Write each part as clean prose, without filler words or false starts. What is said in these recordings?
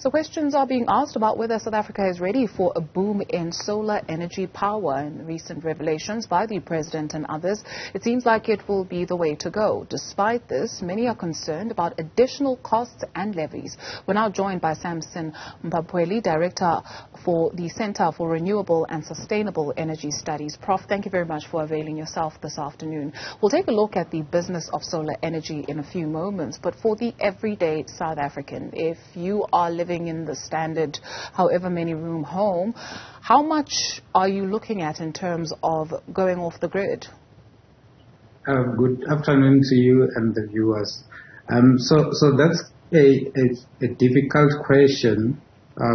So questions are being asked about whether South Africa is ready for a boom in solar energy power. In recent revelations by the president and others, it seems like it will be the way to go. Despite this, many are concerned about additional costs and levies. We're now joined by Sampson, Mamphweli, Director for the Center for Renewable and Sustainable Energy Studies. Prof, thank you very much for availing yourself this afternoon. We'll take a look at the business of solar energy in a few moments, but for the everyday South African, if you are living in the standard, however many room home, how much are you looking at in terms of going off the grid? Good afternoon to you and the viewers. So that's a difficult question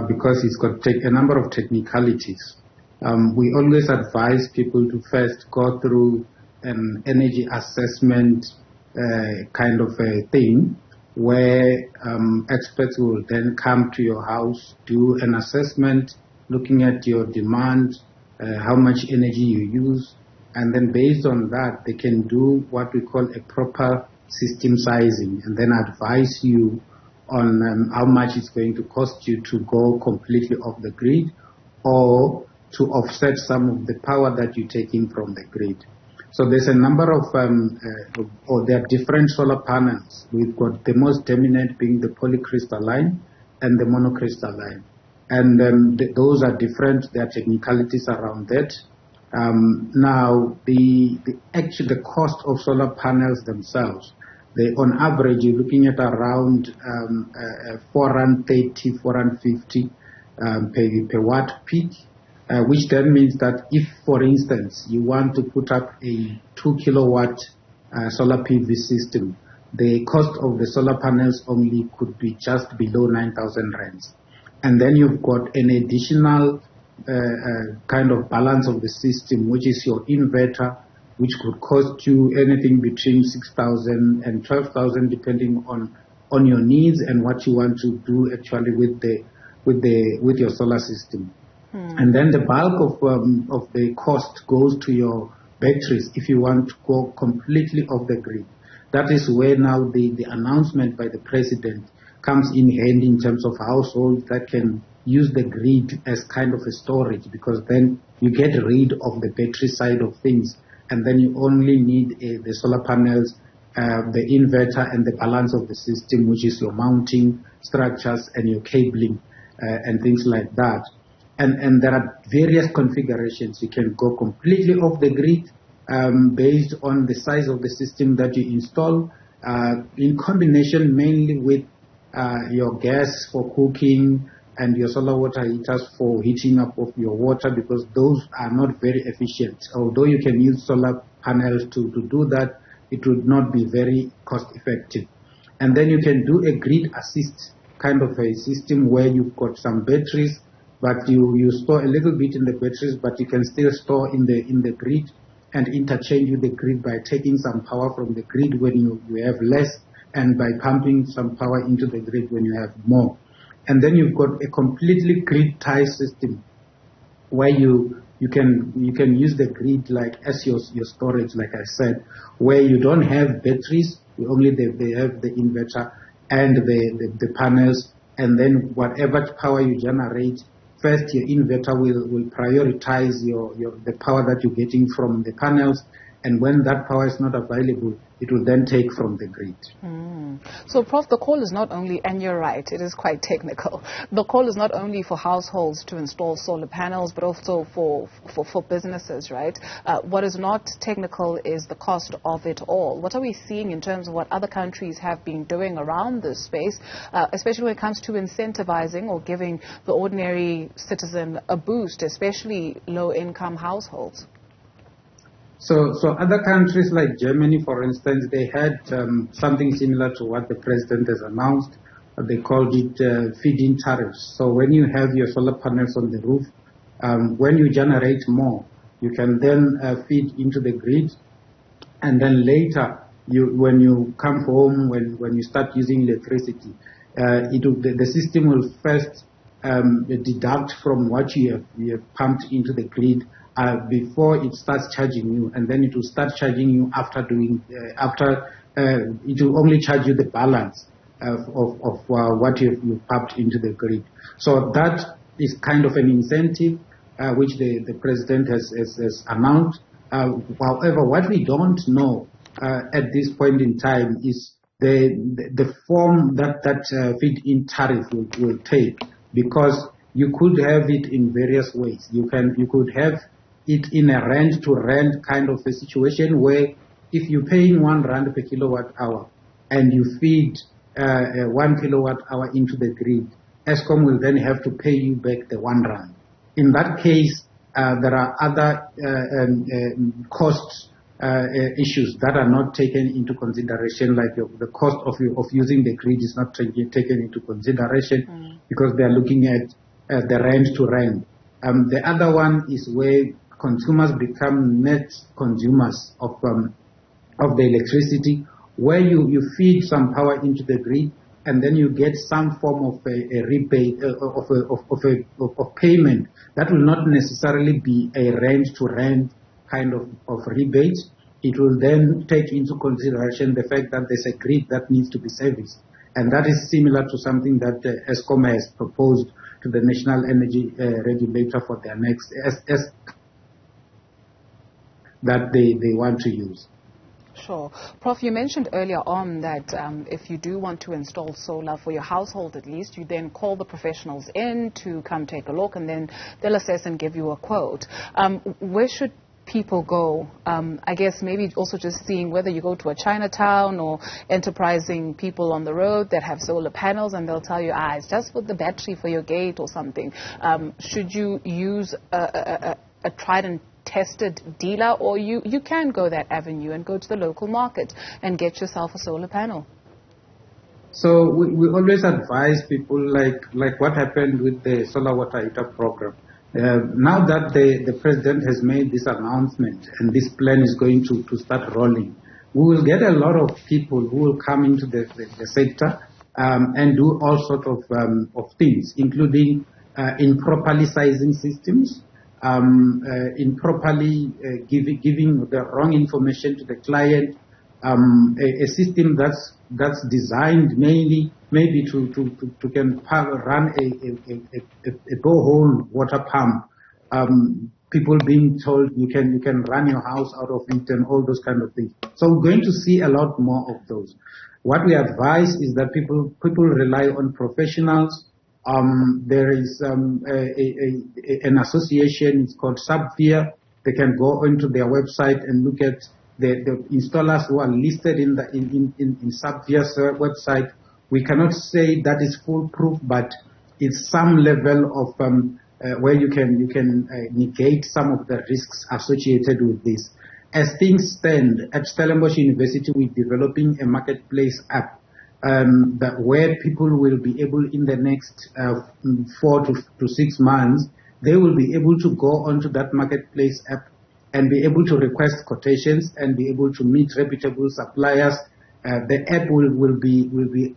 because it's got a number of technicalities. We always advise people to first go through an energy assessment kind of a thing, where experts will then come to your house, do an assessment, looking at your demand, how much energy you use, and then based on that, they can do what we call a proper system sizing, and then advise you on how much it's going to cost you to go completely off the grid or to offset some of the power that you're taking from the grid. So there's a number of, there are different solar panels. We've got the most dominant being the polycrystalline and the monocrystalline. And those are different. There are technicalities around that. Now, the cost of solar panels themselves, on average, you're looking at around 430, 450 per watt peak. Which then means that if, for instance, you want to put up a 2 kilowatt solar PV system, the cost of the solar panels only could be just below 9,000 rands. And then you've got an additional kind of balance of the system, which is your inverter, which could cost you anything between 6,000 and 12,000, depending on your needs and what you want to do actually with your solar system. And then the bulk of the cost goes to your batteries if you want to go completely off the grid. That is where now the announcement by the president comes in handy in terms of households that can use the grid as kind of a storage, because then you get rid of the battery side of things, and then you only need the solar panels, the inverter, and the balance of the system, which is your mounting structures and your cabling and things like that. And there are various configurations. You can go completely off the grid based on the size of the system that you install, in combination mainly with your gas for cooking and your solar water heaters for heating up of your water, because those are not very efficient. Although you can use solar panels to do that, it would not be very cost effective. And then you can do a grid assist kind of a system where you've got some batteries, but you store a little bit in the batteries, but you can still store in the grid and interchange with the grid by taking some power from the grid when you have less, and by pumping some power into the grid when you have more. And then you've got a completely grid tie system where you can use the grid like as your storage, like I said, where you don't have batteries, you only they have the inverter and the panels, and then whatever power you generate, first, your inverter will prioritize the power that you're getting from the panels, and when that power is not available, it will then take from the grid. So, Prof, the call is not only, and you're right, it is quite technical, the call is not only for households to install solar panels, but also for businesses, right? What is not technical is the cost of it all. What are we seeing in terms of what other countries have been doing around this space, especially when it comes to incentivizing or giving the ordinary citizen a boost, especially low-income households? So other countries like Germany, for instance, they had something similar to what the president has announced. They called it feed-in tariffs. So when you have your solar panels on the roof, when you generate more, you can then feed into the grid, and then later, when you come home, when you start using electricity, the system will first deduct from what you have pumped into the grid before it starts charging you, and then it will start charging you after it will only charge you the balance. of what you've pumped into the grid. So that is kind of an incentive which the president has announced. However, what we don't know at this point in time is the form that feed-in tariff will take, because you could have it in various ways. You could have it in a rent-to-rent kind of a situation where if you're paying R1 per kilowatt hour and you feed 1 kilowatt hour into the grid, Eskom will then have to pay you back the R1. In that case, there are other costs issues that are not taken into consideration, like the cost of using the grid is not taken into consideration because they are looking at the rent to rent. The other one is where consumers become net consumers of the electricity, where you feed some power into the grid and then you get some form of a rebate of payment. That will not necessarily be a rent to rent kind of rebate. It will then take into consideration the fact that there's a grid that needs to be serviced. And that is similar to something that Eskom has proposed to the National Energy Regulator for their next that they want to use. Sure. Prof, you mentioned earlier on that if you do want to install solar for your household at least, you then call the professionals in to come take a look and then they'll assess and give you a quote. Where should people go? I guess maybe also just seeing whether you go to a Chinatown or enterprising people on the road that have solar panels and they'll tell you, it's just for the battery for your gate or something. Should you use a tried and tested dealer, or you can go that avenue and go to the local market and get yourself a solar panel? So we always advise people like what happened with the solar water heater program. Now that the president has made this announcement and this plan is going to start rolling, we will get a lot of people who will come into the sector and do all sorts of things, including improperly sizing systems, improperly giving the wrong information to the client, a system that's designed mainly maybe to can run a borehole water pump. People being told you can run your house out of it and all those kind of things. So we're going to see a lot more of those. What we advise is that people rely on professionals. There is an association, it's called Subvia. They can go onto their website and look at the installers who are listed in Subvia's website. We cannot say that is foolproof, but it's some level of where you can negate some of the risks associated with this. As things stand, at Stellenbosch University, we're developing a marketplace app where people will be able, in the next 4 to 6 months, they will be able to go onto that marketplace app and be able to request quotations and be able to meet reputable suppliers. The app will be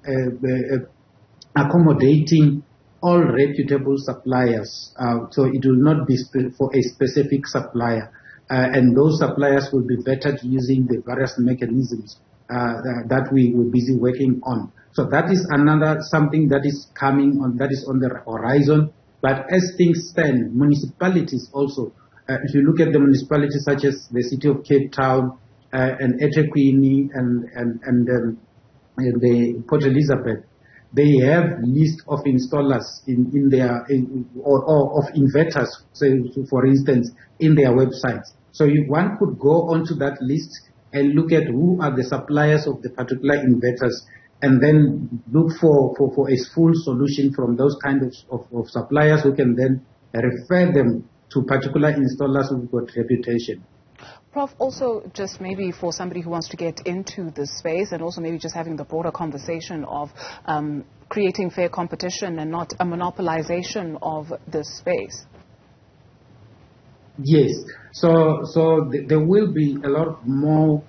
accommodating all reputable suppliers, so it will not be for a specific supplier, and those suppliers will be vetted using the various mechanisms that we were busy working on. So that is another something that is coming on, that is on the horizon. But as things stand, municipalities also, if you look at the municipalities such as the city of Cape Town and eThekwini and the Port Elizabeth, they have list of installers or of inverters, say, for instance, in their websites. So one could go onto that list and look at who are the suppliers of the particular inverters, and then look for a full solution from those kind of suppliers who can then refer them to particular installers who've got reputation. Prof, also just maybe for somebody who wants to get into this space, and also maybe just having the broader conversation of creating fair competition and not a monopolization of this space. Yes, so there will be a lot more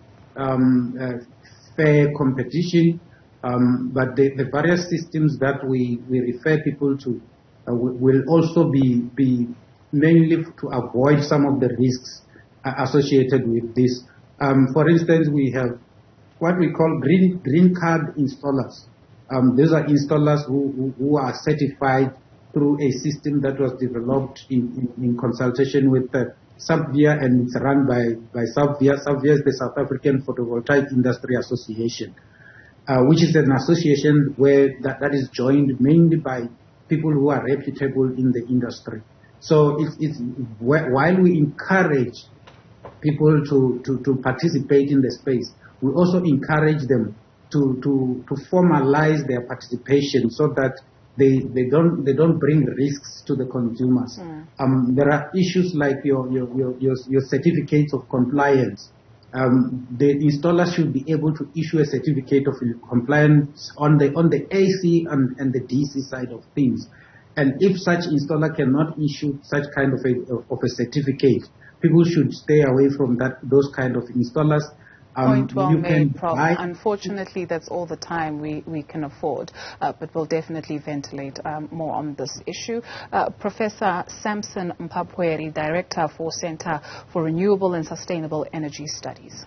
fair competition, but the various systems that we refer people to will also be mainly to avoid some of the risks associated with this. For instance, we have what we call green card installers. These are installers who are certified through a system that was developed in consultation with Subvia, and it's run by Subvia. Subvia is the South African Photovoltaic Industry Association, which is an association where that is joined mainly by people who are reputable in the industry. So while we encourage people to participate in the space, we also encourage them to formalize their participation so that they don't bring risks to the consumers. There are issues like your certificates of compliance. The installer should be able to issue a certificate of compliance on the AC and the DC side of things. And if such installer cannot issue such kind of a certificate, people should stay away from those kind of installers. Point well made, Prof. Unfortunately, that's all the time we can afford, but we'll definitely ventilate more on this issue. Professor Sampson Mamphweli, Director for Center for Renewable and Sustainable Energy Studies.